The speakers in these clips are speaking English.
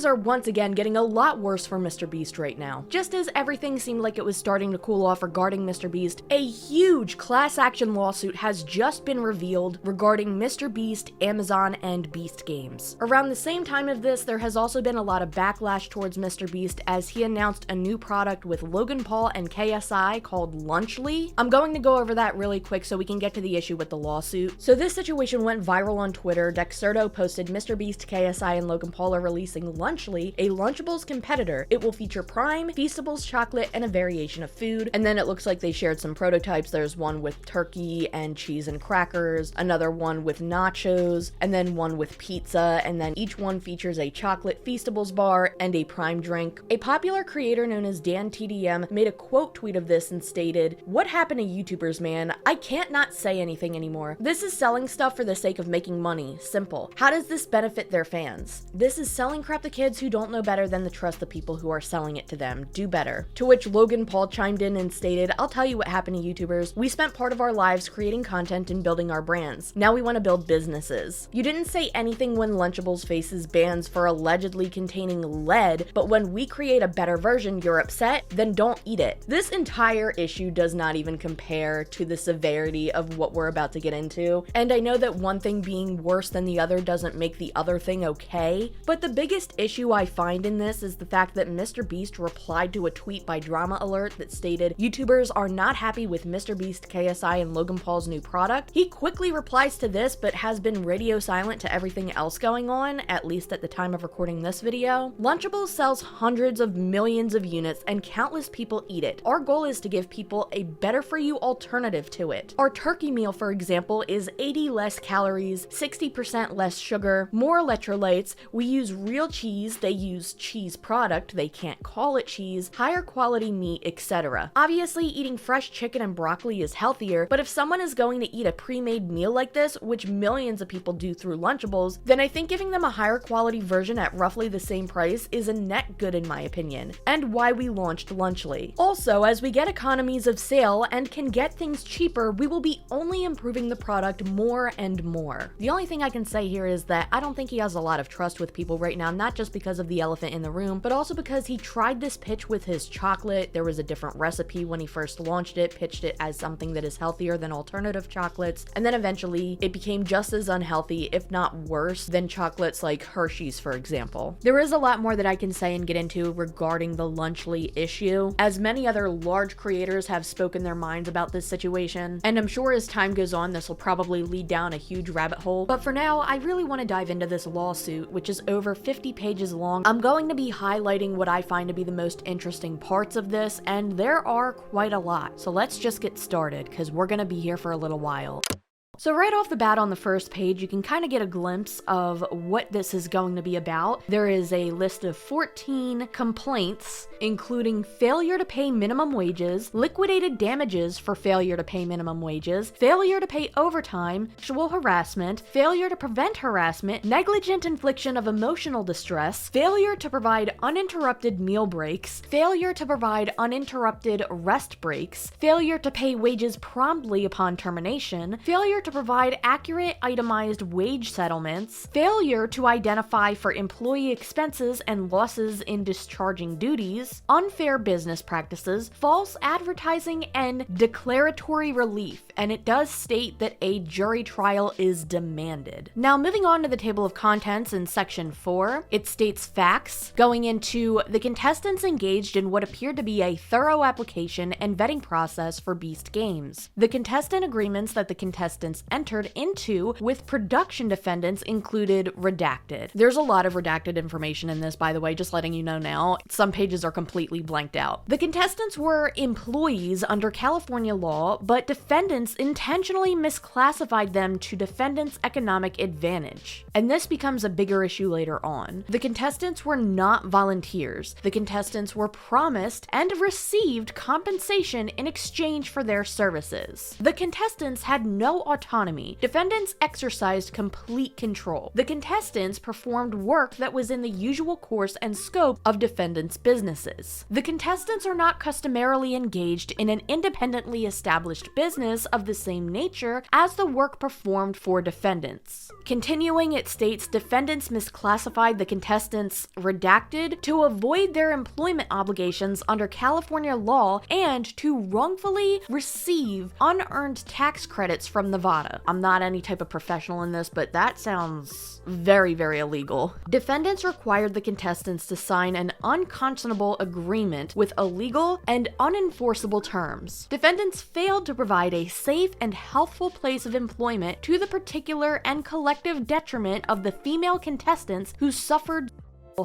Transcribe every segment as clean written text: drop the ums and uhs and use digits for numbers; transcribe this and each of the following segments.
Things are once again getting a lot worse for MrBeast right now. Just as everything seemed like it was starting to cool off regarding MrBeast, a huge class action lawsuit has just been revealed regarding MrBeast, Amazon, and Beast Games. Around the same time of this, there has also been a lot of backlash towards MrBeast as he announced a new product with Logan Paul and KSI called Lunchly. I'm going to go over that really quick so we can get to the issue with the lawsuit. So this situation went viral on Twitter. Dexerto posted MrBeast, KSI, and Logan Paul are releasing Lunchly, a Lunchables competitor. It will feature Prime, Feastables chocolate, and a variation of food. And then it looks like they shared some prototypes. There's one with turkey and cheese and crackers, another one with nachos, and then one with pizza, and then each one features a chocolate Feastables bar and a Prime drink. A popular creator known as Dan TDM made a quote tweet of this and stated, "What happened to YouTubers, man? I can't not say anything anymore. This is selling stuff for the sake of making money. Simple. How does this benefit their fans? This is selling crap to kids who don't know better than to trust the people who are selling it to them. Do better." To which Logan Paul chimed in and stated, "I'll tell you what happened to YouTubers. We spent part of our lives creating content and building our brands. Now we want to build businesses. You didn't say anything when Lunchables faces bans for allegedly containing lead, but when we create a better version, you're upset? Then don't eat it." This entire issue does not even compare to the severity of what we're about to get into, and I know that one thing being worse than the other doesn't make the other thing okay, but the biggest issue I find in this is the fact that MrBeast replied to a tweet by Drama Alert that stated, "YouTubers are not happy with MrBeast, KSI, and Logan Paul's new product." He quickly replies to this, but has been radio silent to everything else going on, at least at the time of recording this video. Lunchables sells hundreds of millions of units and countless people eat it. Our goal is to give people a better for you alternative to it. Our turkey meal, for example, is 80 less calories, 60% less sugar, more electrolytes. We use real cheese, they use cheese product, they can't call it cheese, higher quality meat, etc. Obviously, eating fresh chicken and broccoli is healthier, but if someone is going to eat a pre-made meal like this, which millions of people do through Lunchables, then I think giving them a higher quality version at roughly the same price is a net good in my opinion, and why we launched Lunchly. Also, as we get economies of scale and can get things cheaper, we will be only improving the product more and more. The only thing I can say here is that I don't think he has a lot of trust with people right now, not just because of the elephant in the room, but also because he tried this pitch with his chocolate. There was a different recipe when he first launched it, pitched it as something that is healthier than alternative chocolates, and then eventually it became just as unhealthy, if not worse, than chocolates like Hershey's, for example. There is a lot more that I can say and get into regarding the Lunchly issue, as many other large creators have spoken their minds about this situation, and I'm sure as time goes on this will probably lead down a huge rabbit hole, but for now I really want to dive into this lawsuit, which is over 50 pages long. I'm going to be highlighting what I find to be the most interesting parts of this, and there are quite a lot. So let's just get started, because we're going to be here for a little while. So right off the bat on the first page, you can kind of get a glimpse of what this is going to be about. There is a list of 14 complaints, including failure to pay minimum wages, liquidated damages for failure to pay minimum wages, failure to pay overtime, sexual harassment, failure to prevent harassment, negligent infliction of emotional distress, failure to provide uninterrupted meal breaks, failure to provide uninterrupted rest breaks, failure to pay wages promptly upon termination, failure to provide accurate itemized wage settlements, failure to identify for employee expenses and losses in discharging duties, unfair business practices, false advertising, and declaratory relief, and it does state that a jury trial is demanded. Now, moving on to the table of contents in section 4, it states facts going into the contestants engaged in what appeared to be a thorough application and vetting process for Beast Games. The contestant agreements that the contestants entered into with production defendants included redacted. There's a lot of redacted information in this, by the way, just letting you know now. Some pages are completely blanked out. The contestants were employees under California law, but defendants intentionally misclassified them to defendants' economic advantage. And this becomes a bigger issue later on. The contestants were not volunteers. The contestants were promised and received compensation in exchange for their services. The contestants had no autonomy autonomy. Defendants exercised complete control. The contestants performed work that was in the usual course and scope of defendants' businesses. The contestants are not customarily engaged in an independently established business of the same nature as the work performed for defendants. Continuing, it states defendants misclassified the contestants redacted to avoid their employment obligations under California law and to wrongfully receive unearned tax credits from Nevada. I'm not any type of professional in this, but that sounds very, very illegal. Defendants required the contestants to sign an unconscionable agreement with illegal and unenforceable terms. Defendants failed to provide a safe and healthful place of employment to the particular and collective detriment of the female contestants who suffered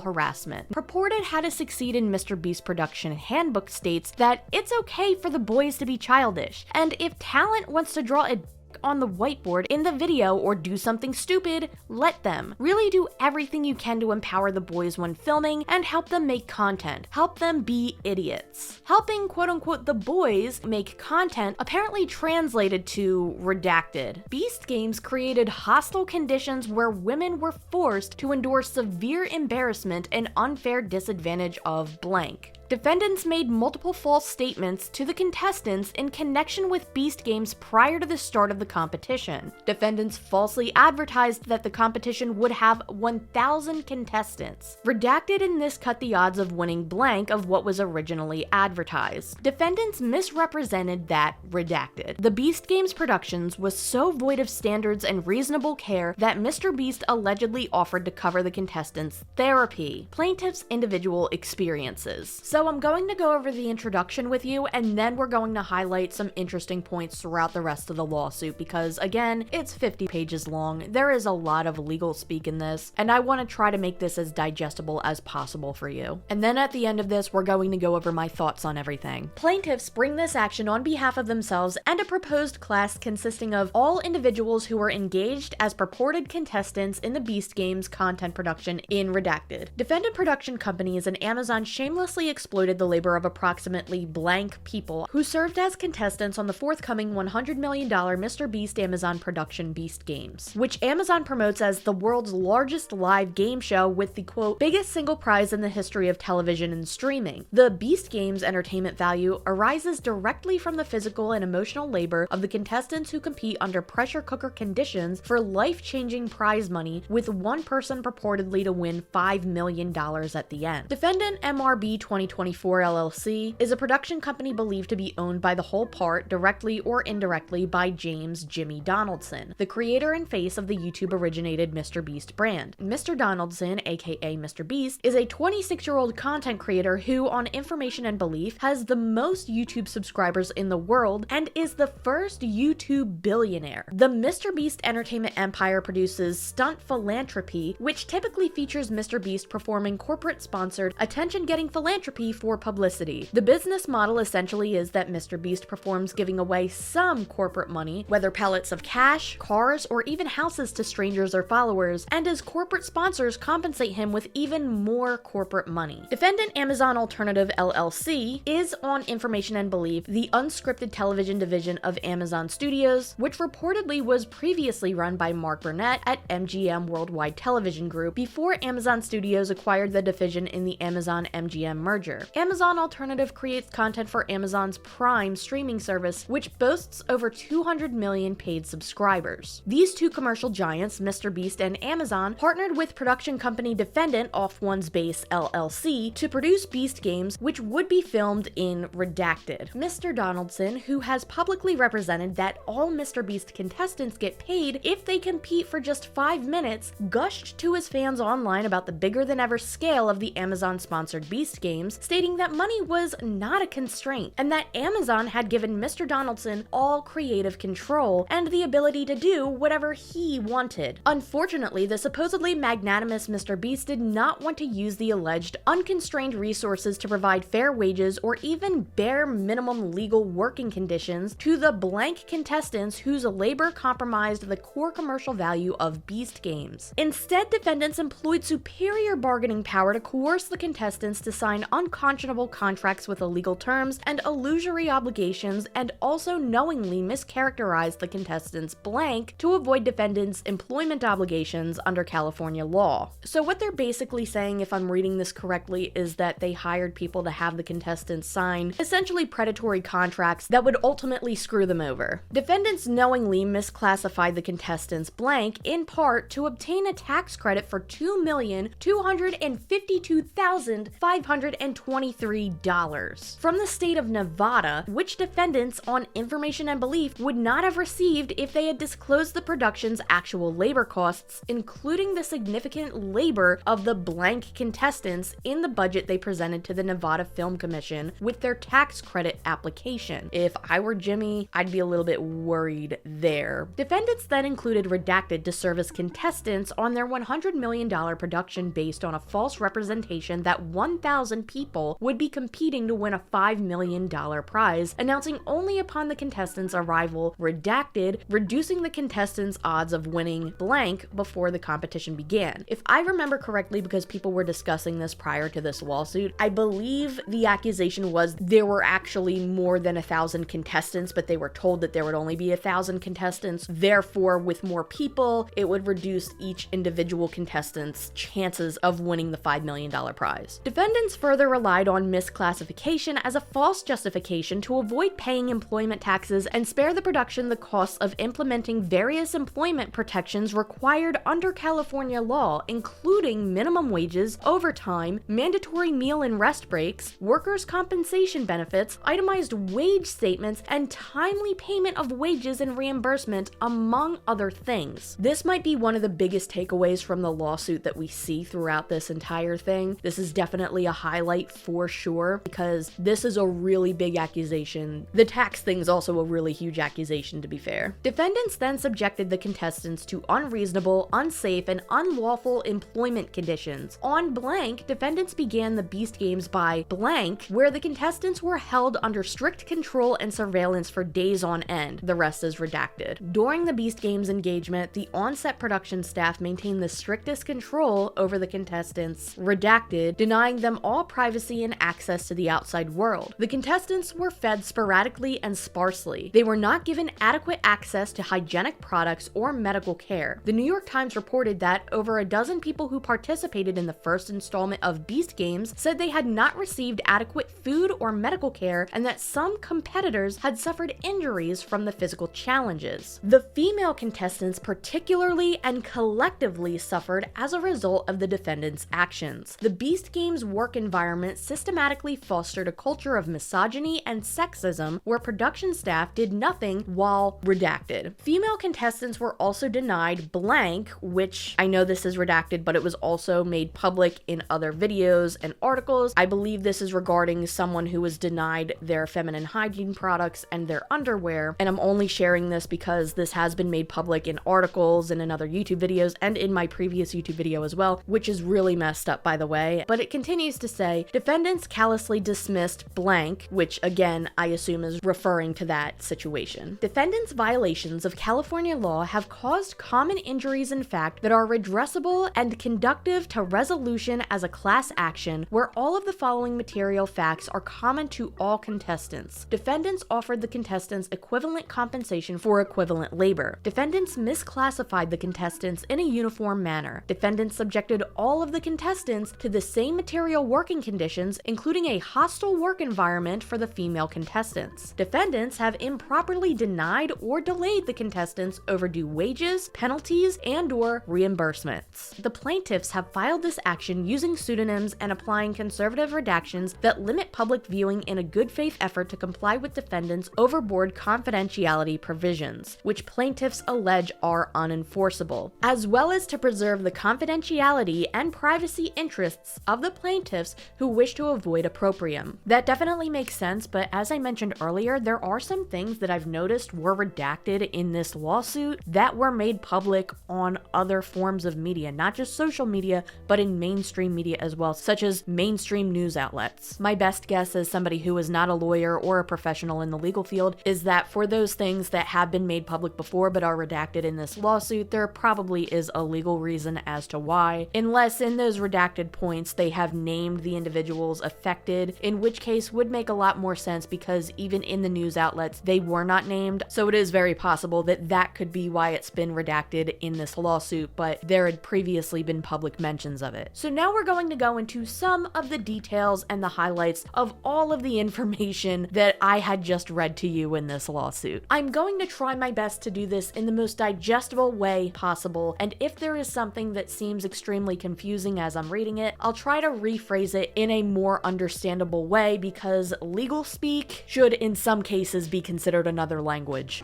harassment. Purported How to Succeed in MrBeast Production Handbook states that it's okay for the boys to be childish, and if talent wants to draw a on the whiteboard in the video or do something stupid, let them. Really do everything you can to empower the boys when filming and help them make content. Help them be idiots. Helping quote-unquote the boys make content apparently translated to redacted. Beast Games created hostile conditions where women were forced to endure severe embarrassment and unfair disadvantage of blank. Defendants made multiple false statements to the contestants in connection with Beast Games prior to the start of the competition. Defendants falsely advertised that the competition would have 1,000 contestants. Redacted in this cut the odds of winning blank of what was originally advertised. Defendants misrepresented that redacted. The Beast Games Productions was so void of standards and reasonable care that MrBeast allegedly offered to cover the contestants' therapy, plaintiffs' individual experiences. So I'm going to go over the introduction with you, and then we're going to highlight some interesting points throughout the rest of the lawsuit because, again, it's 50 pages long. There is a lot of legal speak in this, and I want to try to make this as digestible as possible for you. And then at the end of this, we're going to go over my thoughts on everything. Plaintiffs bring this action on behalf of themselves and a proposed class consisting of all individuals who were engaged as purported contestants in the Beast Games content production in Redacted. Defendant production companies and Amazon shamelessly exploited the labor of approximately blank people who served as contestants on the forthcoming $100 million MrBeast Amazon production Beast Games, which Amazon promotes as the world's largest live game show with the quote, biggest single prize in the history of television and streaming. The Beast Games entertainment value arises directly from the physical and emotional labor of the contestants who compete under pressure cooker conditions for life-changing prize money, with one person purportedly to win $5 million at the end. Defendant MRB 2024 LLC is a production company believed to be owned by the whole part, directly or indirectly, by James Jimmy Donaldson, the creator and face of the YouTube-originated MrBeast brand. Mr. Donaldson, aka MrBeast, is a 26-year-old content creator who, on information and belief, has the most YouTube subscribers in the world and is the first YouTube billionaire. The MrBeast entertainment empire produces stunt philanthropy, which typically features MrBeast performing corporate-sponsored, attention-getting philanthropy for publicity. The business model essentially is that MrBeast performs giving away some corporate money, whether pellets of cash, cars, or even houses to strangers or followers, and his corporate sponsors compensate him with even more corporate money. Defendant Amazon Alternative LLC is, on information and belief, the unscripted television division of Amazon Studios, which reportedly was previously run by Mark Burnett at MGM Worldwide Television Group before Amazon Studios acquired the division in the Amazon MGM merger. Amazon Alternative creates content for Amazon's Prime streaming service, which boasts over 200 million paid subscribers. These two commercial giants, MrBeast and Amazon, partnered with production company Defendant Off One's Base LLC to produce Beast Games, which would be filmed in Redacted. Mr. Donaldson, who has publicly represented that all MrBeast contestants get paid if they compete for just 5 minutes, gushed to his fans online about the bigger-than-ever scale of the Amazon-sponsored Beast Games, stating that money was not a constraint, and that Amazon had given Mr. Donaldson all creative control and the ability to do whatever he wanted. Unfortunately, the supposedly magnanimous MrBeast did not want to use the alleged unconstrained resources to provide fair wages or even bare minimum legal working conditions to the blank contestants whose labor compromised the core commercial value of Beast Games. Instead, defendants employed superior bargaining power to coerce the contestants to sign unconscionable contracts with illegal terms and illusory obligations, and also knowingly mischaracterized the contestants blank to avoid defendants' employment obligations under California law. So what they're basically saying, if I'm reading this correctly, is that they hired people to have the contestants sign essentially predatory contracts that would ultimately screw them over. Defendants knowingly misclassified the contestants blank in part to obtain a tax credit for $2,252,523 from the state of Nevada, which defendants on information and belief would not have received if they had disclosed the production's actual labor costs, including the significant labor of the blank contestants in the budget they presented to the Nevada Film Commission with their tax credit application. If I were Jimmy, I'd be a little bit worried there. Defendants then included redacted to serve as contestants on their $100 million production based on a false representation that 1,000 people would be competing to win a $5 million prize, announcing only upon the contestants' arrival, redacted, reducing the contestants' odds of winning blank before the competition began. If I remember correctly, because people were discussing this prior to this lawsuit, I believe the accusation was there were actually more than 1,000 contestants, but they were told that there would only be 1,000 contestants. Therefore, with more people, it would reduce each individual contestant's chances of winning the $5 million prize. Defendants further relied on misclassification as a false justification to avoid paying employment taxes and spare the production the costs of implementing various employment protections required under California law, including minimum wages, overtime, mandatory meal and rest breaks, workers' compensation benefits, itemized wage statements, and timely payment of wages and reimbursement, among other things. This might be one of the biggest takeaways from the lawsuit that we see throughout this entire thing. This is definitely a highlight for sure, because this is a really big accusation. The tax thing is also a really huge accusation, to be fair. Defendants then subjected the contestants to unreasonable, unsafe, and unlawful employment conditions. On blank, defendants began the Beast Games by blank, where the contestants were held under strict control and surveillance for days on end. The rest is redacted. During the Beast Games engagement, the on-set production staff maintained the strictest control over the contestants, redacted, denying them all privacy and access to the outside world. The contestants were fed sporadically and sparsely. They were not given adequate access to hygienic products or medical care. The New York Times reported that over a dozen people who participated in the first installment of Beast Games said they had not received adequate food or medical care, and that some competitors had suffered injuries from the physical challenges. The female contestants particularly and collectively suffered as a result of the defendants' actions. The Beast Games work environment systematically fostered a culture of misogyny and sexism where production staff did nothing while redacted. Female contestants were also denied blank, which I know this is redacted, but it was also made public in other videos and articles. I believe this is regarding someone who was denied their feminine hygiene products and their underwear, and I'm only sharing this because this has been made public in articles and in other YouTube videos and in my previous YouTube video as well, which is really messed up, by the way. But it continues to say, defendants callously dismissed blank, which again, I assume is referring to that situation. Defendants' violations of California law have caused common injuries in fact that are redressable and conducive to resolution as a class action where all of the following material facts are common to all contestants. Defendants offered the contestants equivalent compensation for equivalent labor. Defendants misclassified the contestants in a uniform manner. Defendants subjected all of the contestants to the same material working conditions, including a hostile work environment for the female contestants. Defendants have improperly denied or delayed the contestants overdue wages, penalties, and/or reimbursements. The plaintiffs have filed this action using pseudonyms and applying conservative redactions that limit public viewing in a good faith effort to comply with defendants' overboard confidentiality provisions, which plaintiffs allege are unenforceable, as well as to preserve the confidentiality and privacy interests of the plaintiffs who wish to avoid opprobrium. That definitely makes sense, but as I mentioned earlier, there are some things that I've noticed were redacted in this lawsuit that were made public on other forms of media, not just social media, but in mainstream media as well, such as mainstream news outlets. My best guess as somebody who is not a lawyer or a professional in the legal field is that for those things that have been made public before but are redacted in this lawsuit, there probably is a legal reason as to why, unless in those redacted points they have named the individual individuals affected, in which case would make a lot more sense because even in the news outlets, they were not named. So it is very possible that that could be why it's been redacted in this lawsuit, but there had previously been public mentions of it. So now we're going to go into some of the details and the highlights of all of the information that I had just read to you in this lawsuit. I'm going to try my best to do this in the most digestible way possible, and if there is something that seems extremely confusing as I'm reading it, I'll try to rephrase it in a more understandable way because legal speak should in some cases be considered another language.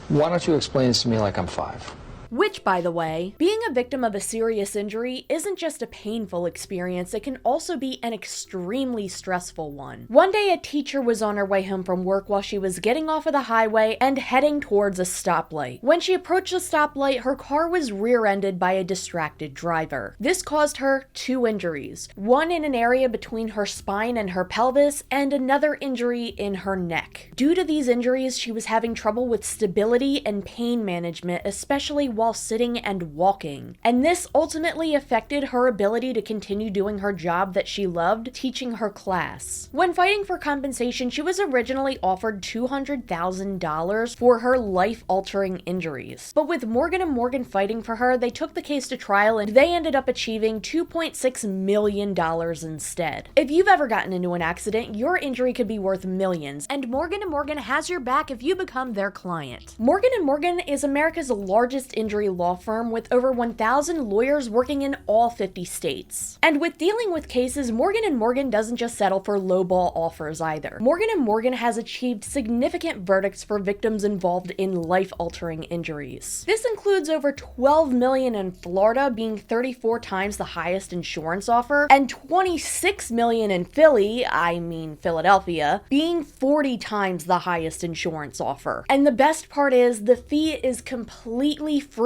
Why don't you explain this to me like I'm 5? Which, by the way, being a victim of a serious injury isn't just a painful experience, it can also be an extremely stressful one. One day, a teacher was on her way home from work while she was getting off of the highway and heading towards a stoplight. When she approached the stoplight, her car was rear-ended by a distracted driver. This caused her 2 injuries, one in an area between her spine and her pelvis, and another injury in her neck. Due to these injuries, she was having trouble with stability and pain management, especially while sitting and walking. And this ultimately affected her ability to continue doing her job that she loved, teaching her class. When fighting for compensation, she was originally offered $200,000 for her life-altering injuries. But with Morgan & Morgan fighting for her, they took the case to trial and they ended up achieving $2.6 million instead. If you've ever gotten into an accident, your injury could be worth millions, and Morgan & Morgan has your back if you become their client. Morgan & Morgan is America's largest injury law firm with over 1,000 lawyers working in all 50 states. And with dealing with cases, Morgan & Morgan doesn't just settle for lowball offers either. Morgan & Morgan has achieved significant verdicts for victims involved in life-altering injuries. This includes over $12 million in Florida, being 34 times the highest insurance offer, and $26 million in Philadelphia, being 40 times the highest insurance offer. And the best part is, the fee is completely free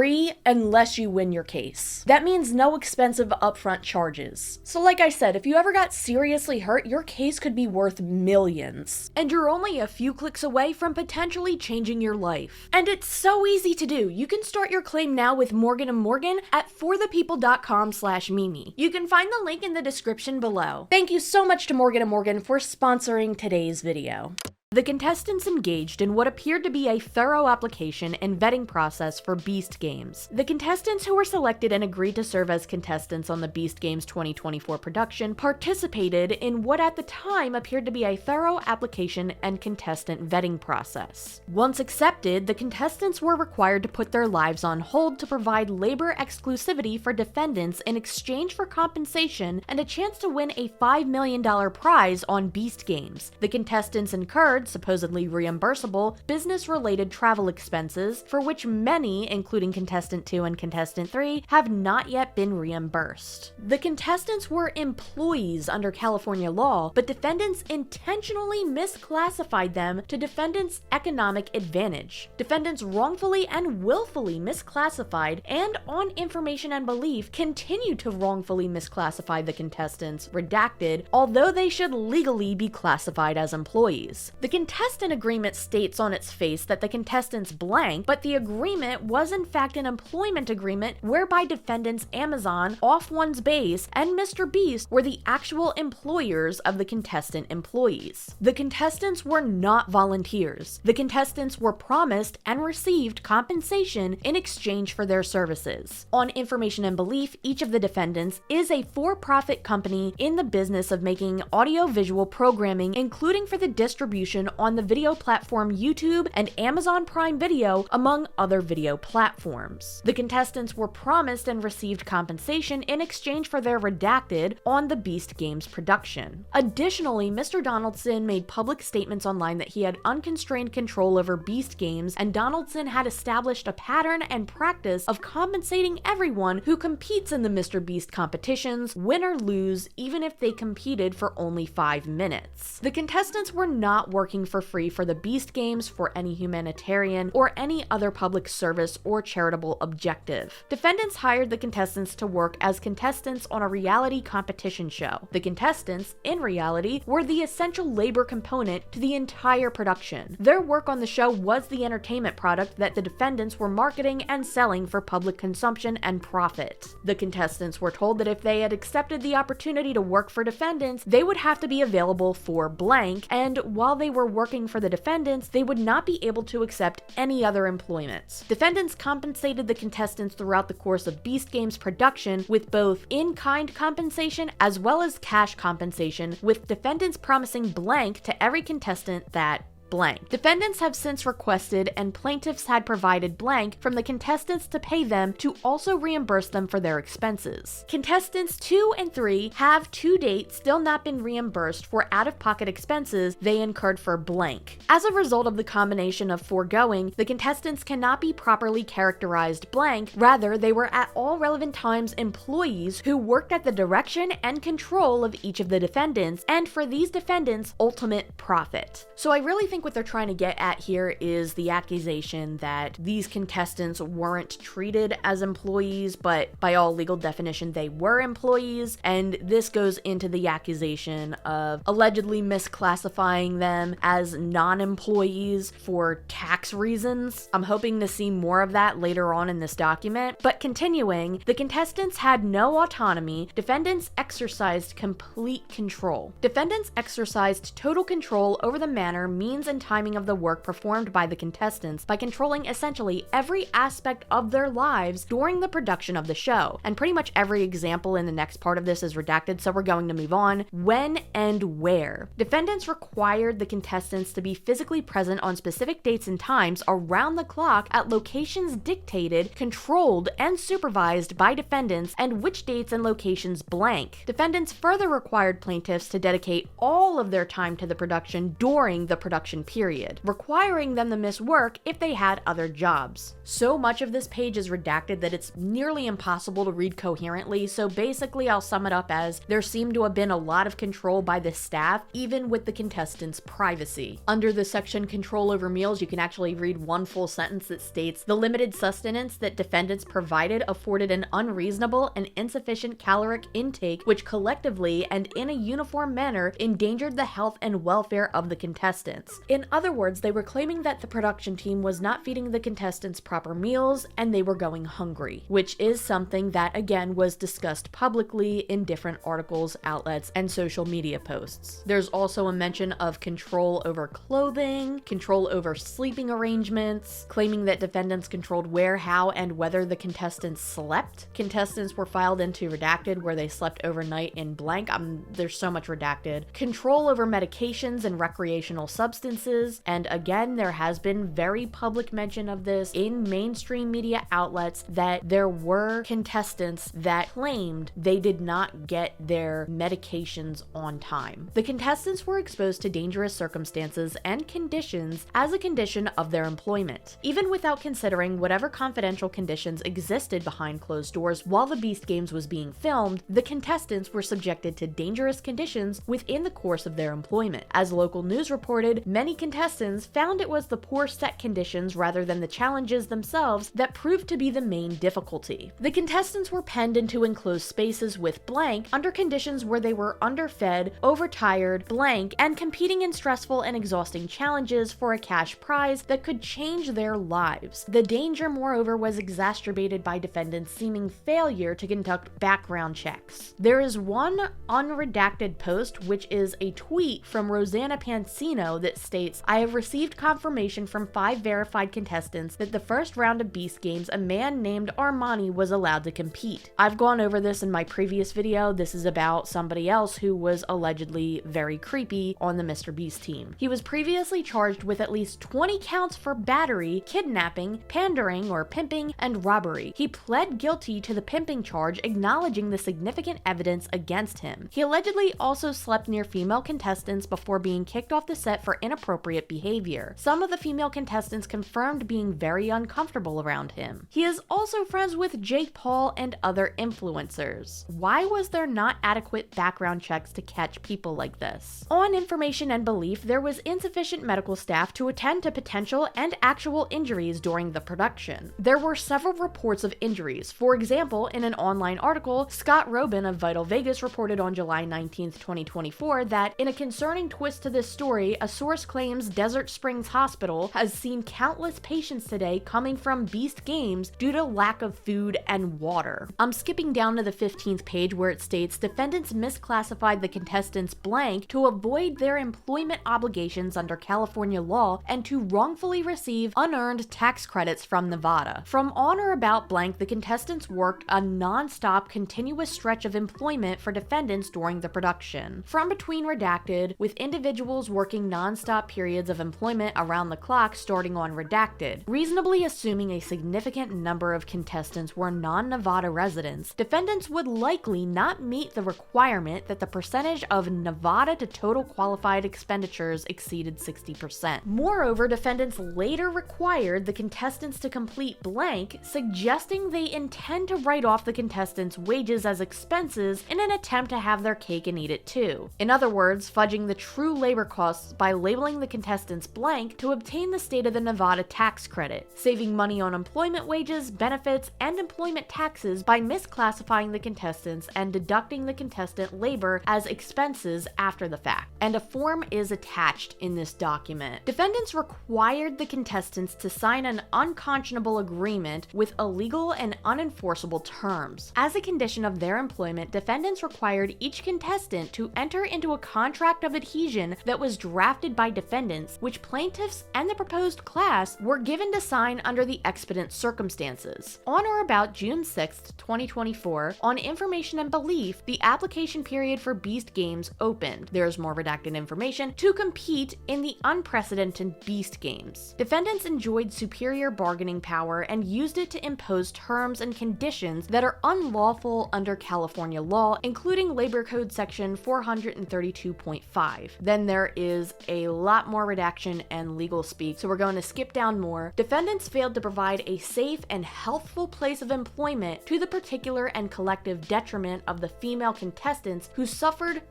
unless you win your case. That means no expensive upfront charges. So like I said, if you ever got seriously hurt, your case could be worth millions. And you're only a few clicks away from potentially changing your life. And it's so easy to do. You can start your claim now with Morgan & Morgan at forthepeople.com/Mimi. You can find the link in the description below. Thank you so much to Morgan & Morgan for sponsoring today's video. The contestants engaged in what appeared to be a thorough application and vetting process for Beast Games. The contestants who were selected and agreed to serve as contestants on the Beast Games 2024 production participated in what at the time appeared to be a thorough application and contestant vetting process. Once accepted, the contestants were required to put their lives on hold to provide labor exclusivity for defendants in exchange for compensation and a chance to win a $5 million prize on Beast Games. The contestants incurred supposedly reimbursable business-related travel expenses, for which many, including contestant 2 and contestant 3, have not yet been reimbursed. The contestants were employees under California law, but defendants intentionally misclassified them to defendants' economic advantage. Defendants wrongfully and willfully misclassified, and on information and belief, continue to wrongfully misclassify the contestants, redacted, although they should legally be classified as employees. The contestant agreement states on its face that the contestants blank, but the agreement was in fact an employment agreement whereby defendants Amazon, Off One's Base, and MrBeast were the actual employers of the contestant employees. The contestants were not volunteers. The contestants were promised and received compensation in exchange for their services. On information and belief, each of the defendants is a for-profit company in the business of making audio-visual programming, including for the distribution on the video platform YouTube and Amazon Prime Video, among other video platforms. The contestants were promised and received compensation in exchange for their redacted on the Beast Games production. Additionally, Mr. Donaldson made public statements online that he had unconstrained control over Beast Games, and Donaldson had established a pattern and practice of compensating everyone who competes in the MrBeast competitions, win or lose, even if they competed for only 5 minutes. The contestants were not working working for free for the Beast Games for any humanitarian or any other public service or charitable objective. Defendants hired the contestants to work as contestants on a reality competition show. The contestants, in reality, were the essential labor component to the entire production. Their work on the show was the entertainment product that the defendants were marketing and selling for public consumption and profit. The contestants were told that if they had accepted the opportunity to work for defendants, they would have to be available for blank, and while they were working for the defendants, they would not be able to accept any other employments. Defendants compensated the contestants throughout the course of Beast Games production with both in-kind compensation as well as cash compensation, with defendants promising blank to every contestant that blank. Defendants have since requested and plaintiffs had provided blank from the contestants to pay them to also reimburse them for their expenses. Contestants 2 and 3 have to date still not been reimbursed for out-of-pocket expenses they incurred for blank. As a result of the combination of foregoing, the contestants cannot be properly characterized blank, rather they were at all relevant times employees who worked at the direction and control of each of the defendants, and for these defendants, ultimate profit. So I really think what they're trying to get at here is the accusation that these contestants weren't treated as employees, but by all legal definition they were employees, and this goes into the accusation of allegedly misclassifying them as non-employees for tax reasons. I'm hoping to see more of that later on in this document, but continuing, the contestants had no autonomy, defendants exercised complete control. Defendants exercised total control over the manner, means, and timing of the work performed by the contestants by controlling essentially every aspect of their lives during the production of the show. And pretty much every example in the next part of this is redacted, so we're going to move on. When and where. Defendants required the contestants to be physically present on specific dates and times around the clock at locations dictated, controlled, and supervised by defendants, and which dates and locations blank. Defendants further required plaintiffs to dedicate all of their time to the production during the production period, requiring them to miss work if they had other jobs. So much of this page is redacted that it's nearly impossible to read coherently, so basically I'll sum it up as there seemed to have been a lot of control by the staff, even with the contestants' privacy. Under the section Control Over Meals, you can actually read one full sentence that states, "The limited sustenance that defendants provided afforded an unreasonable and insufficient caloric intake which collectively and in a uniform manner endangered the health and welfare of the contestants." In other words, they were claiming that the production team was not feeding the contestants proper meals and they were going hungry, which is something that again was discussed publicly in different articles, outlets, and social media posts. There's also a mention of control over clothing, control over sleeping arrangements, claiming that defendants controlled where, how, and whether the contestants slept. Contestants were filed into redacted where they slept overnight in blank. There's so much redacted. Control over medications and recreational substances, and again, there has been very public mention of this in mainstream media outlets that there were contestants that claimed they did not get their medications on time. The contestants were exposed to dangerous circumstances and conditions as a condition of their employment. Even without considering whatever confidential conditions existed behind closed doors while the Beast Games was being filmed, the contestants were subjected to dangerous conditions within the course of their employment. As local news reported, many contestants found it was the poor set conditions rather than the challenges themselves that proved to be the main difficulty. The contestants were penned into enclosed spaces with blank under conditions where they were underfed, overtired, blank, and competing in stressful and exhausting challenges for a cash prize that could change their lives. The danger, moreover, was exacerbated by defendants' seeming failure to conduct background checks. There is one unredacted post, which is a tweet from Rosanna Pansino that states, "I have received confirmation from 5 verified contestants that the first round of Beast Games, a man named Armani was allowed to compete." I've gone over this in my previous video. This is about somebody else who was allegedly very creepy on the MrBeast team. He was previously charged with at least 20 counts for battery, kidnapping, pandering or pimping, and robbery. He pled guilty to the pimping charge, acknowledging the significant evidence against him. He allegedly also slept near female contestants before being kicked off the set for inappropriate inappropriate behavior. Some of the female contestants confirmed being very uncomfortable around him. He is also friends with Jake Paul and other influencers. Why was there not adequate background checks to catch people like this? On information and belief, there was insufficient medical staff to attend to potential and actual injuries during the production. There were several reports of injuries. For example, in an online article, Scott Robin of Vital Vegas reported on July 19, 2024, that in a concerning twist to this story, a source claims Desert Springs Hospital has seen countless patients today coming from Beast Games due to lack of food and water. I'm skipping down to the 15th page where it states defendants misclassified the contestants blank to avoid their employment obligations under California law and to wrongfully receive unearned tax credits from Nevada. From on or about blank, the contestants worked a non-stop continuous stretch of employment for defendants during the production. From between redacted, with individuals working non-stop periods of employment around the clock starting on redacted. Reasonably assuming a significant number of contestants were non-Nevada residents, defendants would likely not meet the requirement that the percentage of Nevada to total qualified expenditures exceeded 60%. Moreover, defendants later required the contestants to complete blank, suggesting they intend to write off the contestants' wages as expenses in an attempt to have their cake and eat it too. In other words, fudging the true labor costs by labeling the contestants blank to obtain the state of the Nevada tax credit, saving money on employment wages, benefits, and employment taxes by misclassifying the contestants and deducting the contestant labor as expenses after the fact. And a form is attached in this document. Defendants required the contestants to sign an unconscionable agreement with illegal and unenforceable terms. As a condition of their employment, defendants required each contestant to enter into a contract of adhesion that was drafted by defendants, which plaintiffs and the proposed class were given to sign under the expedient circumstances. On or about June 6, 2024, on information and belief, the application period for Beast Games opened. There's more redacted information to compete in the unprecedented Beast Games. Defendants enjoyed superior bargaining power and used it to impose terms and conditions that are unlawful under California law, including Labor Code Section 432.5. Then there is a lot more redaction and legal speak, so we're going to skip down more. Defendants failed to provide a safe and healthful place of employment to the particular and collective detriment of the female contestants who suffered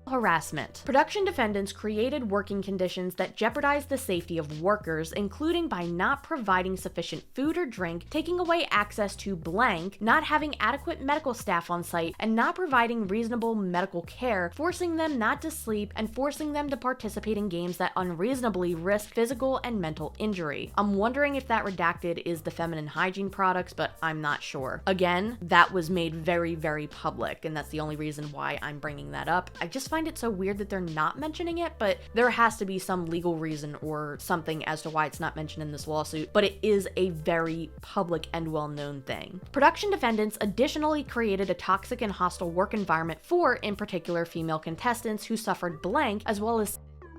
harassment. Production defendants created working conditions that jeopardized the safety of workers, including by not providing sufficient food or drink, taking away access to blank, not having adequate medical staff on site, and not providing reasonable medical care, forcing them not to sleep, and forcing them to participate in games that unreasonably risk physical and mental injury. I'm wondering if that redacted is the feminine hygiene products, but I'm not sure. Again, that was made very, very public, and that's the only reason why I'm bringing that up. I just find it so weird that they're not mentioning it, but there has to be some legal reason or something as to why it's not mentioned in this lawsuit, but it is a very public and well-known thing. Production defendants additionally created a toxic and hostile work environment for, in particular, female contestants who suffered blank, as well as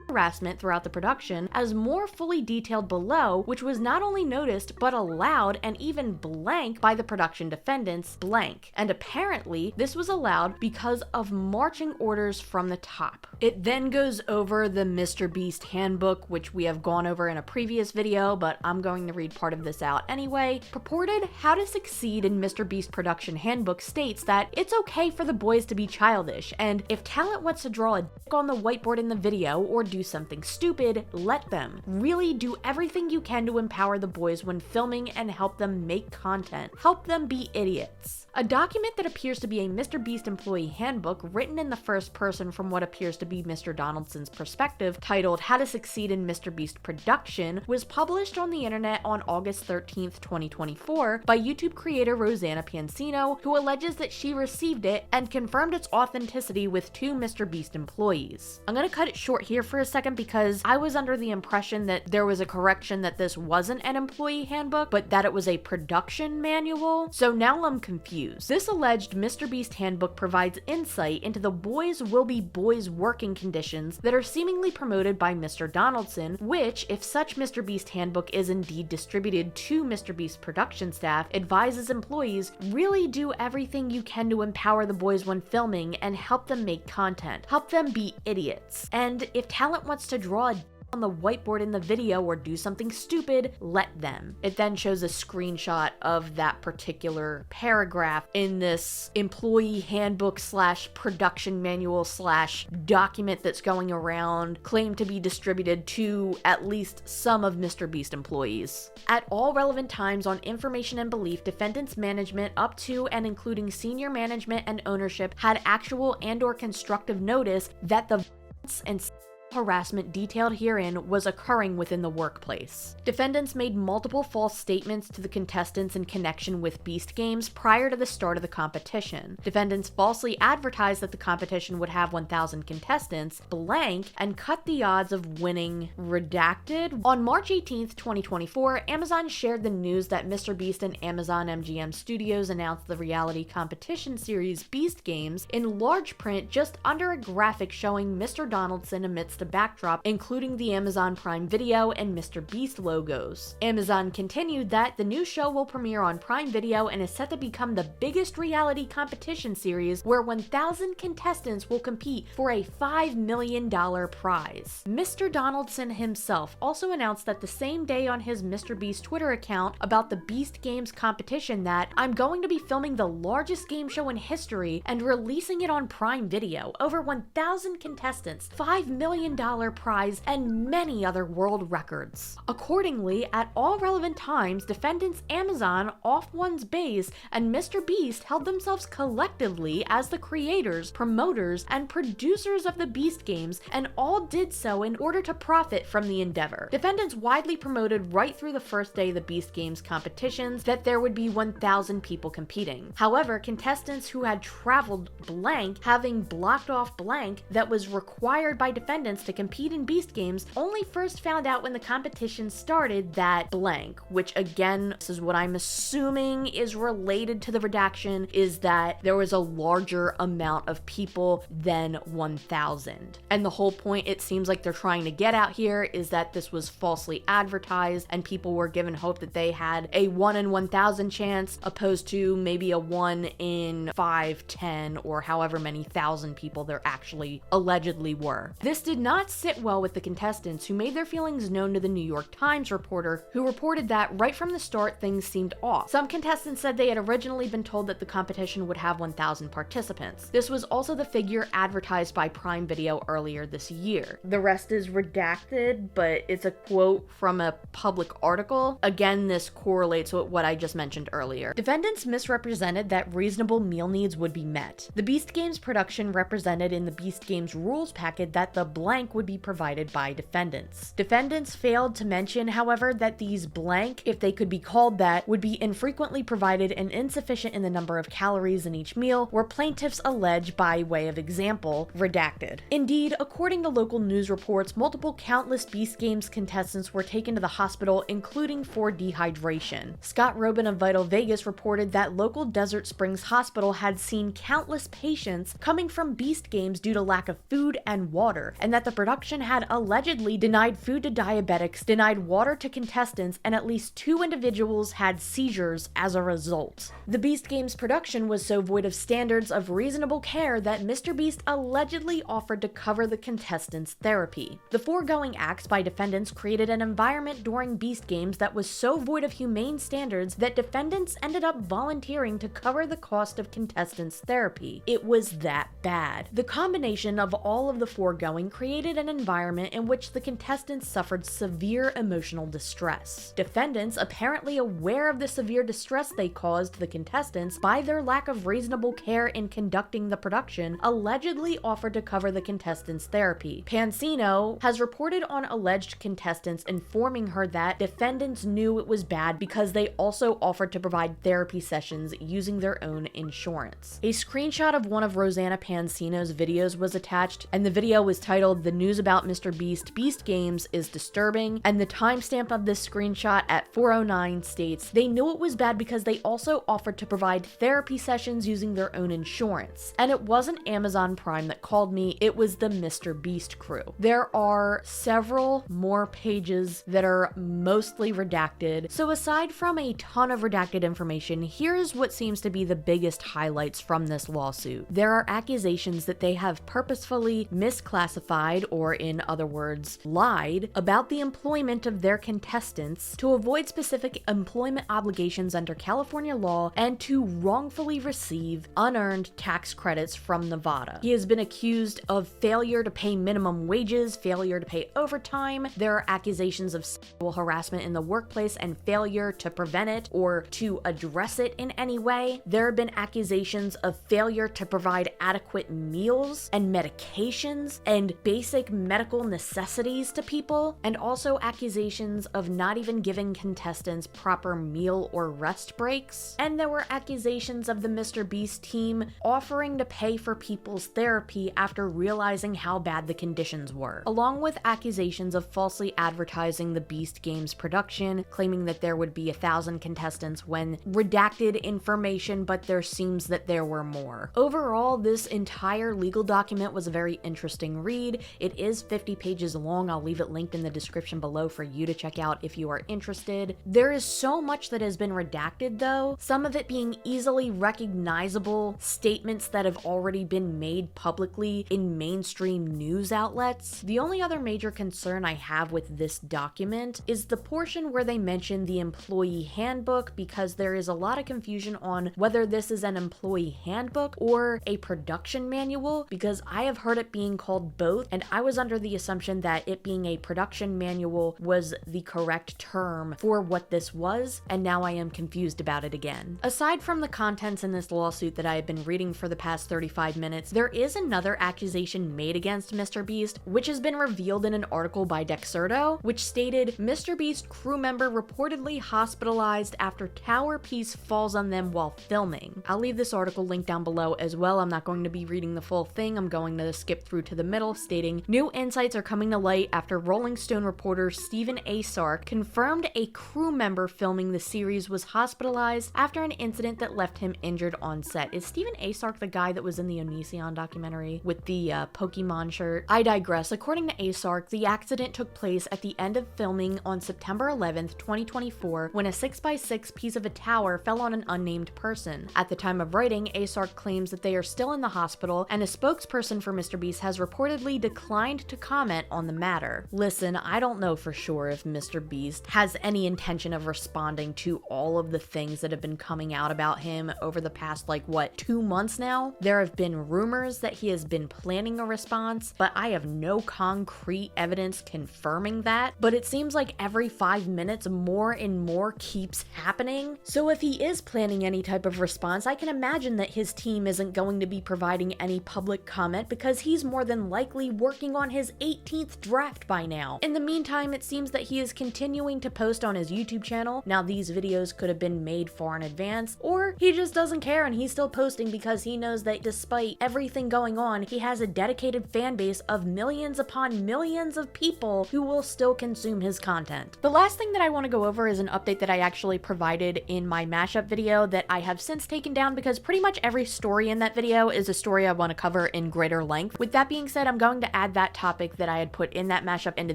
harassment throughout the production, as more fully detailed below, which was not only noticed but allowed and even blank by the production defendants blank. And apparently this was allowed because of marching orders from the top. It then goes over the MrBeast handbook, which we have gone over in a previous video, but I'm going to read part of this out anyway. Purported How to Succeed in MrBeast Production Handbook states that it's okay for the boys to be childish, and if talent wants to draw a dick on the whiteboard in the video or do something stupid, let them. Really do everything you can to empower the boys when filming and help them make content. Help them be idiots. A document that appears to be a MrBeast employee handbook written in the first person from what appears to be Mr. Donaldson's perspective, titled How to Succeed in MrBeast Production, was published on the internet on August 13th, 2024 by YouTube creator Rosanna Pansino, who alleges that she received it and confirmed its authenticity with two MrBeast employees. I'm gonna cut it short here for a second because I was under the impression that there was a correction that this wasn't an employee handbook, but that it was a production manual, so now I'm confused. This alleged MrBeast handbook provides insight into the boys will be boys working conditions that are seemingly promoted by Mr. Donaldson, which, if such MrBeast handbook is indeed distributed to MrBeast production staff, advises employees really do everything you can to empower the boys when filming and help them make content. Help them be idiots. And if talent wants to draw a on the whiteboard in the video or do something stupid, let them. It then shows a screenshot of that particular paragraph in this employee handbook / production manual / document that's going around, claimed to be distributed to at least some of MrBeast employees. At all relevant times on information and belief, defendants' management up to and including senior management and ownership had actual and/or constructive notice that the violence and harassment detailed herein was occurring within the workplace. Defendants made multiple false statements to the contestants in connection with Beast Games prior to the start of the competition. Defendants falsely advertised that the competition would have 1,000 contestants, blank, and cut the odds of winning, redacted. On March 18th, 2024, Amazon shared the news that MrBeast and Amazon MGM Studios announced the reality competition series Beast Games in large print just under a graphic showing Mr. Donaldson amidst a backdrop, including the Amazon Prime Video and MrBeast logos. Amazon continued that the new show will premiere on Prime Video and is set to become the biggest reality competition series where 1,000 contestants will compete for a $5 million prize. Mr. Donaldson himself also announced that the same day on his MrBeast Twitter account about the Beast Games competition that I'm going to be filming the largest game show in history and releasing it on Prime Video. Over 1,000 contestants, $5 million prize, and many other world records. Accordingly, at all relevant times, defendants Amazon, Off One's Base, and MrBeast held themselves collectively as the creators, promoters, and producers of the Beast Games, and all did so in order to profit from the endeavor. Defendants widely promoted right through the first day of the Beast Games competitions that there would be 1,000 people competing. However, contestants who had traveled blank, having blocked off blank that was required by defendants to compete in Beast Games, only first found out when the competition started that blank, which again, this is what I'm assuming is related to the redaction, is that there was a larger amount of people than 1,000. And the whole point it seems like they're trying to get out here is that this was falsely advertised and people were given hope that they had a 1 in 1,000 chance opposed to maybe a 1 in 5, 10, or however many thousand people there actually allegedly were. This did not sit well with the contestants, who made their feelings known to the New York Times reporter, who reported that right from the start things seemed off. Some contestants said they had originally been told that the competition would have 1,000 participants. This was also the figure advertised by Prime Video earlier this year. The rest is redacted, but it's a quote from a public article. Again, this correlates with what I just mentioned earlier. Defendants misrepresented that reasonable meal needs would be met. The Beast Games production represented in the Beast Games rules packet that the blank would be provided by defendants. Defendants failed to mention, however, that these blank, if they could be called that, would be infrequently provided and insufficient in the number of calories in each meal, where plaintiffs allege by way of example, redacted. Indeed, according to local news reports, multiple countless Beast Games contestants were taken to the hospital, including for dehydration. Scott Robin of Vital Vegas reported that local Desert Springs Hospital had seen countless patients coming from Beast Games due to lack of food and water, and that the production had allegedly denied food to diabetics, denied water to contestants, and at least 2 individuals had seizures as a result. The Beast Games production was so void of standards of reasonable care that MrBeast allegedly offered to cover the contestants' therapy. The foregoing acts by defendants created an environment during Beast Games that was so void of humane standards that defendants ended up volunteering to cover the cost of contestants' therapy. It was that bad. The combination of all of the foregoing created an environment in which the contestants suffered severe emotional distress. Defendants, apparently aware of the severe distress they caused the contestants by their lack of reasonable care in conducting the production, allegedly offered to cover the contestants' therapy. Pansino has reported on alleged contestants informing her that defendants knew it was bad because they also offered to provide therapy sessions using their own insurance. A screenshot of one of Rosanna Pansino's videos was attached, and the video was titled "The News About MrBeast Beast Games is Disturbing," and the timestamp of this screenshot at 4:09 states, "They knew it was bad because they also offered to provide therapy sessions using their own insurance. And it wasn't Amazon Prime that called me, it was the MrBeast crew." There are several more pages that are mostly redacted, so aside from a ton of redacted information, here's what seems to be the biggest highlights from this lawsuit. There are accusations that they have purposefully misclassified lied, or in other words, lied, about the employment of their contestants to avoid specific employment obligations under California law and to wrongfully receive unearned tax credits from Nevada. He has been accused of failure to pay minimum wages, failure to pay overtime. There are accusations of sexual harassment in the workplace and failure to prevent it or to address it in any way. There have been accusations of failure to provide adequate meals and medications and basic medical necessities to people, and also accusations of not even giving contestants proper meal or rest breaks. And there were accusations of the MrBeast team offering to pay for people's therapy after realizing how bad the conditions were, along with accusations of falsely advertising the Beast Games production, claiming that there would be 1,000 contestants when redacted information, but there seems that there were more. Overall, this entire legal document was a very interesting read. It is 50 pages long. I'll leave it linked in the description below for you to check out if you are interested. There is so much that has been redacted though, some of it being easily recognizable statements that have already been made publicly in mainstream news outlets. The only other major concern I have with this document is the portion where they mention the employee handbook, because there is a lot of confusion on whether this is an employee handbook or a production manual, because I have heard it being called both, and I was under the assumption that it being a production manual was the correct term for what this was, and now I am confused about it again. Aside from the contents in this lawsuit that I have been reading for the past 35 minutes, there is another accusation made against MrBeast, which has been revealed in an article by Dexerto, which stated MrBeast crew member reportedly hospitalized after tower piece falls on them while filming. I'll leave this article linked down below as well. I'm not going to be reading the full thing. I'm going to skip through to the middle, stating new insights are coming to light after Rolling Stone reporter Stephen A. Sark confirmed a crew member filming the series was hospitalized after an incident that left him injured on set. Is Stephen A. Sark the guy that was in the Onision documentary with the Pokemon shirt? I digress. According to A. Sark, the accident took place at the end of filming on September 11th, 2024, when a 6x6 piece of a tower fell on an unnamed person. At the time of writing, A. Sark claims that they are still in the hospital, and a spokesperson for MrBeast has reportedly declined to comment on the matter. Listen, I don't know for sure if MrBeast has any intention of responding to all of the things that have been coming out about him over the past, 2 months now. There have been rumors that he has been planning a response, but I have no concrete evidence confirming that. But it seems like every 5 minutes, more and more keeps happening. So if he is planning any type of response, I can imagine that his team isn't going to be providing any public comment because he's more than likely working on his 18th draft by now. In the meantime, it seems that he is continuing to post on his YouTube channel. Now, these videos could have been made far in advance, or he just doesn't care and he's still posting because he knows that despite everything going on, he has a dedicated fan base of millions upon millions of people who will still consume his content. The last thing that I want to go over is an update that I actually provided in my mashup video that I have since taken down because pretty much every story in that video is a story I want to cover in greater length. With that being said, I'm going to add that topic that I had put in that mashup into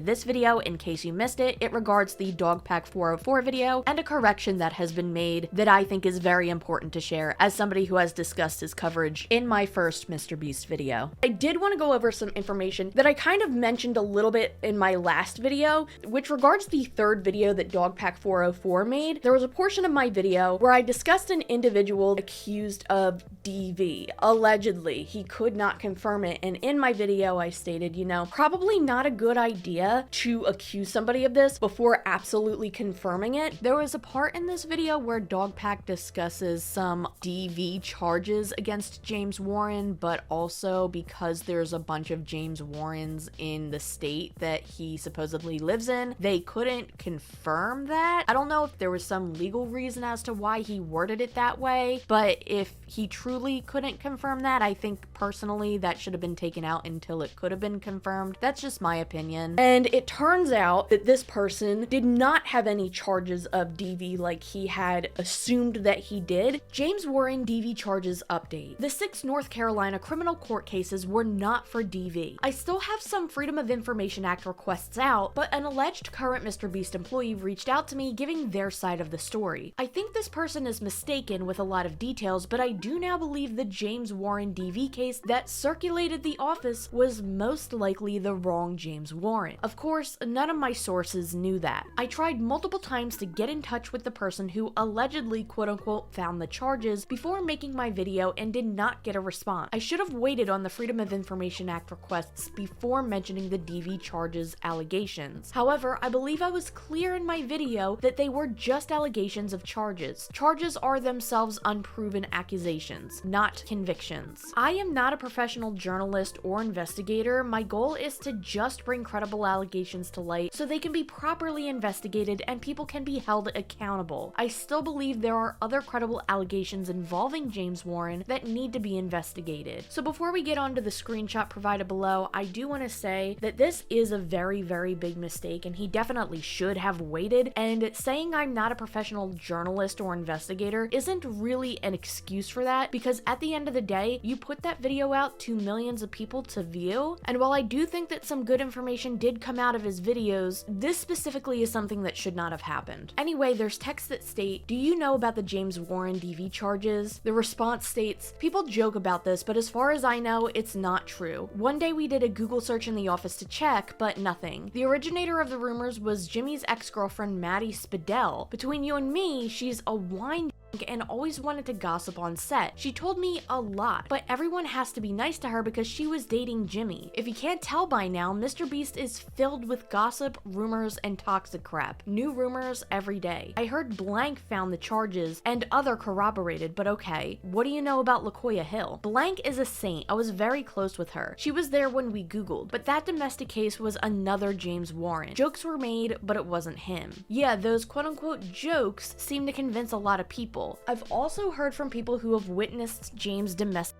this video in case you missed it. It regards the Dogpack 404 video and a correction that has been made that I think is very important to share as somebody who has discussed his coverage in my first MrBeast video. I did want to go over some information that I kind of mentioned a little bit in my last video, which regards the third video that Dogpack 404 made. There was a portion of my video where I discussed an individual accused of DV. Allegedly, he could not confirm it, and in my video I stated, probably not a good idea to accuse somebody of this before absolutely confirming it. There was a part in this video where Dogpack discusses some DV charges against James Warren, but also because there's a bunch of James Warrens in the state that he supposedly lives in, they couldn't confirm that. I don't know if there was some legal reason as to why he worded it that way, but if he truly couldn't confirm that, I think personally that should have been taken out until it could have been confirmed. That's just my opinion. And it turns out that this person did not have any charges of DV like he had assumed that he did. James Warren DV charges update. The 6 North Carolina criminal court cases were not for DV. I still have some Freedom of Information Act requests out, but an alleged current MrBeast employee reached out to me giving their side of the story. I think this person is mistaken with a lot of details, but I do now believe the James Warren DV case that circulated the office was most likely the wrong James Warren. Of course, none of my sources knew that. I tried multiple times to get in touch with the person who allegedly quote-unquote found the charges before making my video and did not get a response. I should have waited on the Freedom of Information Act requests before mentioning the DV charges allegations. However, I believe I was clear in my video that they were just allegations of charges. Charges are themselves unproven accusations, not convictions. I am not a professional journalist or investigator. My goal is to just bring credible allegations to light so they can be properly investigated and people can be held accountable. I still believe there are other credible allegations involving James Warren that need to be investigated. So before we get on to the screenshot provided below, I do want to say that this is a very, very big mistake and he definitely should have waited, and saying I'm not a professional journalist or investigator isn't really an excuse for that, because at the end of the day, you put that video out to millions of people to view, and while I do think that some good information did come out of his videos, this specifically is something that should not have happened. Anyway, there's texts that state, "Do you know about the James Warren DV charges?" The response states, "People joke about this, but as far as I know, it's not true. One day we did a Google search in the office to check, but nothing. The originator of the rumors was Jimmy's ex-girlfriend Maddie Spadell. Between you and me, she's a wine and always wanted to gossip on set. She told me a lot, but everyone has to be nice to her because she was dating Jimmy. If you can't tell by now, MrBeast is filled with gossip, rumors, and toxic crap. New rumors every day. I heard Blank found the charges and other corroborated, but okay. What do you know about LaKoya Hill? Blank is a saint. I was very close with her. She was there when we Googled, but that domestic case was another James Warren. Jokes were made, but it wasn't him. Yeah, those quote-unquote jokes seem to convince a lot of people. I've also heard from people who have witnessed James' domestic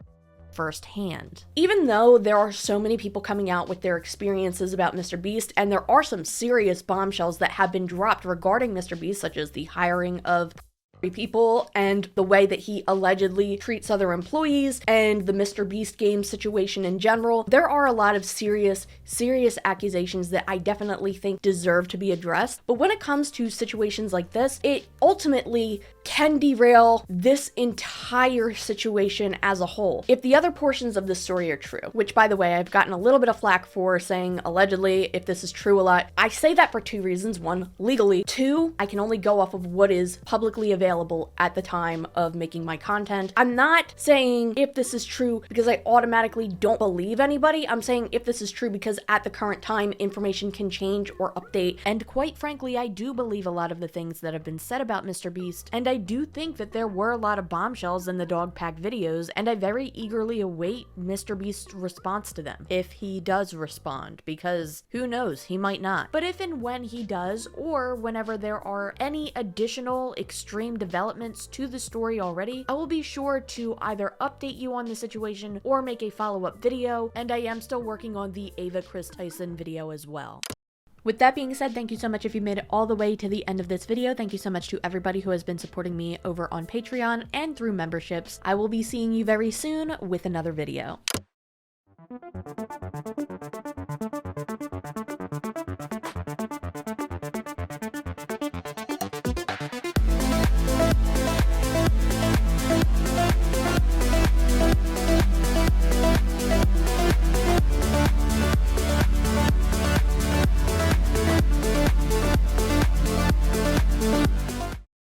firsthand. Even though there are so many people coming out with their experiences about MrBeast, and there are some serious bombshells that have been dropped regarding MrBeast, such as the hiring of people and the way that he allegedly treats other employees and the MrBeast game situation in general, there are a lot of serious accusations that I definitely think deserve to be addressed. But when it comes to situations like this, it ultimately can derail this entire situation as a whole. If the other portions of the story are true, which by the way, I've gotten a little bit of flack for saying allegedly, if this is true a lot. I say that for two reasons. One, legally. Two, I can only go off of what is publicly available at the time of making my content. I'm not saying if this is true because I automatically don't believe anybody. I'm saying if this is true because at the current time, information can change or update. And quite frankly, I do believe a lot of the things that have been said about MrBeast. And I do think that there were a lot of bombshells in the Dogpack videos. And I very eagerly await MrBeast's response to them. If he does respond, because who knows, he might not. But if and when he does, or whenever there are any additional extreme developments to the story already, I will be sure to either update you on the situation or make a follow-up video, and I am still working on the Ava Chris Tyson video as well. With that being said, thank you so much if you made it all the way to the end of this video. Thank you so much to everybody who has been supporting me over on Patreon and through memberships. I will be seeing you very soon with another video.